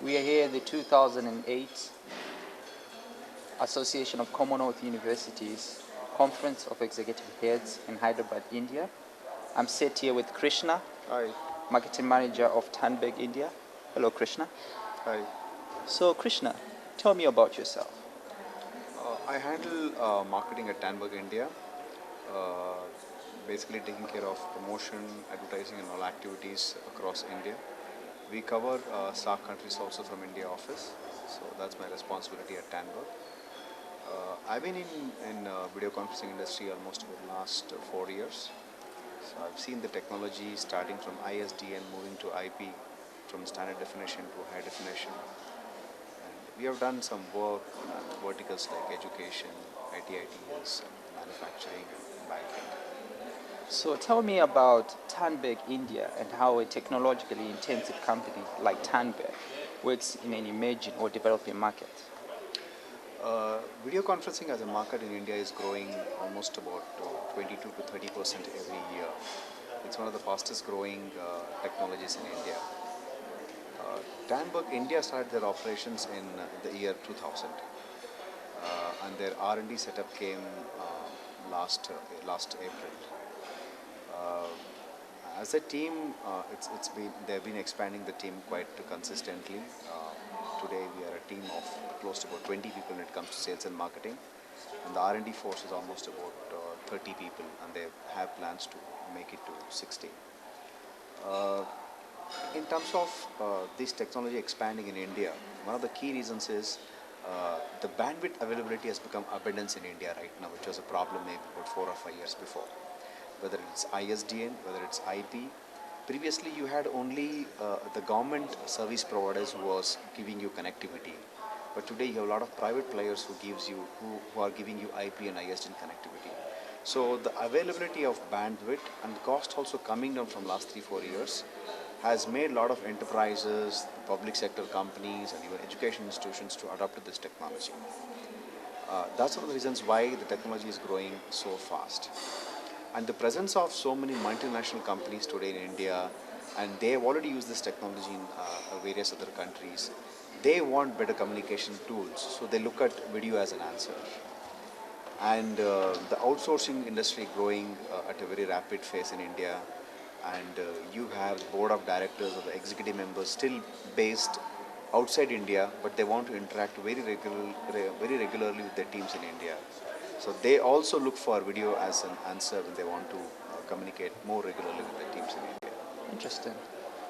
We are here at the 2008 Association of Commonwealth Universities Conference of Executive Heads in Hyderabad, India. I'm set here with Krishna, Hi. Marketing Manager of Tandberg, India. Hello, Krishna. Hi. So, Krishna, tell me about yourself. I handle marketing at Tandberg, India. Uh, Basically taking care of promotion, advertising and all activities across India. We cover SAARC countries also from India office. So that's my responsibility at Tandberg. I've been in video conferencing industry almost for the last 4 years. So I've seen the technology starting from ISDN moving to IP, from standard definition to high definition. And we have done some work on verticals like education, ITITs, manufacturing, and banking. So, tell me about Tandberg, India, and how a technologically intensive company like Tandberg works in an emerging or developing market. Video conferencing as a market in India is growing almost about 22 to 30% every year. It's one of the fastest growing technologies in India. Tandberg India started their operations in the year 2000, and their R&D setup came last April. Uh, as a team, it's been they've been expanding the team quite consistently. Today we are a team of close to about 20 people when it comes to sales and marketing, and the R&D force is almost about 30 people, and they have plans to make it to 60. Uh, in terms of this technology expanding in India, one of the key reasons is the bandwidth availability has become abundance in India right now, which was a problem maybe about 4 or 5 years before. Whether it's ISDN, whether it's IP. Previously, you had only the government service providers who was giving you connectivity, but today you have a lot of private players who are giving you IP and ISDN connectivity. So the availability of bandwidth and the cost also coming down from last 3 4 years has made a lot of enterprises, public sector companies, and even education institutions to adopt to this technology. That's one of the reasons why the technology is growing so fast. And the presence of so many multinational companies today in India, and they have already used this technology in various other countries, they want better communication tools, so they look at video as an answer. And the outsourcing industry growing at a very rapid pace in India, and you have the board of directors or the executive members still based outside India, but they want to interact very regularly with their teams in India. So they also look for video as an answer when they want to communicate more regularly with their teams in India. Interesting.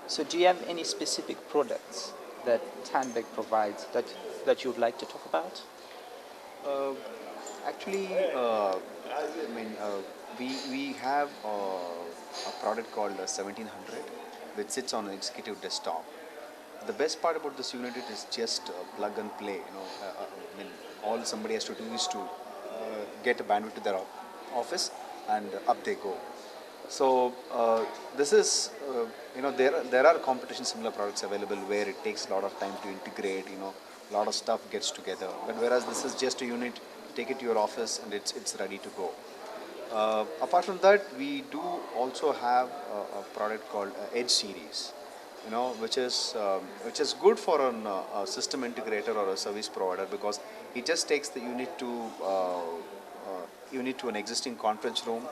So, do you have any specific products that Tandberg provides that you would like to talk about? Uh, Actually, I mean, we have a product called 1700, which sits on an executive desktop. The best part about this unit is just plug and play. I mean, all somebody has to do is to get a bandwidth to their office, and up they go. So this is, there are competition similar products available where it takes a lot of time to integrate. A lot of stuff gets together. But whereas this is just a unit, take it to your office and it's ready to go. Apart from that, we do also have a product called Edge Series, which is good for a system integrator or a service provider, because it just takes the unit to an existing conference room.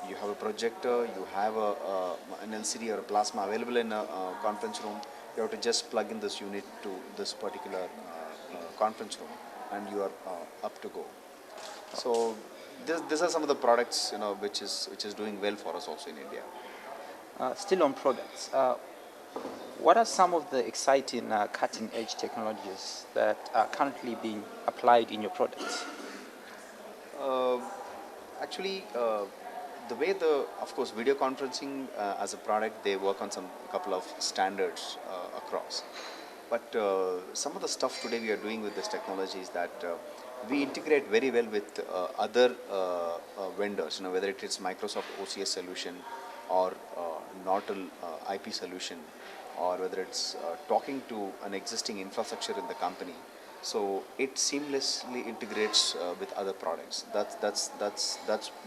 You have a projector, you have an LCD or a plasma available in a conference room. You have to just plug in this unit to this particular conference room, and you are up to go. So these are some of the products, which is doing well for us also in India. Still on products, what are some of the exciting cutting edge technologies that are currently being applied in your products? Uh, Actually, the way of course, video conferencing as a product, they work on some couple of standards across. But some of the stuff today we are doing with this technology is that we integrate very well with other vendors, whether it is Microsoft OCS solution or Nortel IP solution, or whether it's talking to an existing infrastructure in the company. So it seamlessly integrates with other products. That's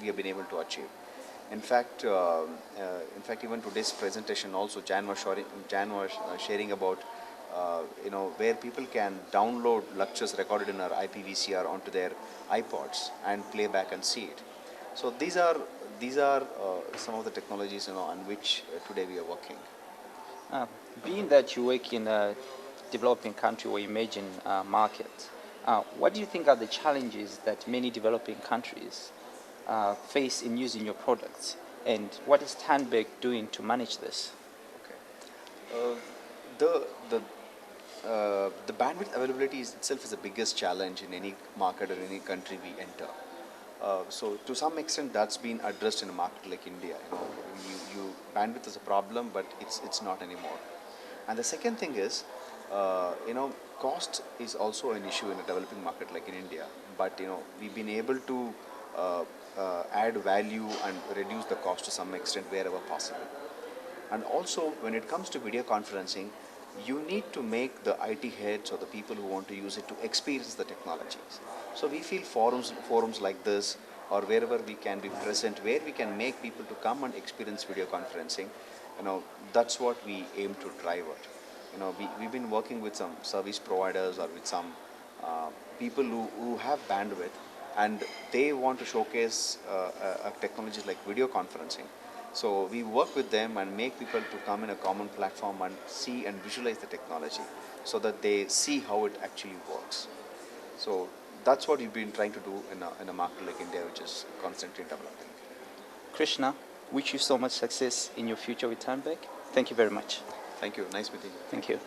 we have been able to achieve. In fact, even today's presentation also, Jan was sharing about where people can download lectures recorded in our IPVCR onto their iPods and play back and see it. So these are some of the technologies on which today we are working. Uh, Being that you work in a developing country or emerging market, what do you think are the challenges that many developing countries face in using your products, and what is Tandberg doing to manage this? Okay. Uh, the bandwidth availability itself is the biggest challenge in any market or any country we enter. So to some extent, that's been addressed in a market like India. Bandwidth is a problem, but it's not anymore. And the second thing is, cost is also an issue in a developing market like in India. But we've been able to add value and reduce the cost to some extent wherever possible. And also, when it comes to video conferencing, you need to make the IT heads or the people who want to use it to experience the technologies. So we feel forums like this, or wherever we can be present, where we can make people to come and experience video conferencing, that's what we aim to drive at. We've been working with some service providers or with some people who have bandwidth, and they want to showcase technologies like video conferencing. So we work with them and make people to come in a common platform and see and visualize the technology so that they see how it actually works. So that's what we've been trying to do in a market like India, which is constantly developing. Krishna, wish you so much success in your future with Tandberg. Thank you very much. Thank you. Nice meeting you. Thank you.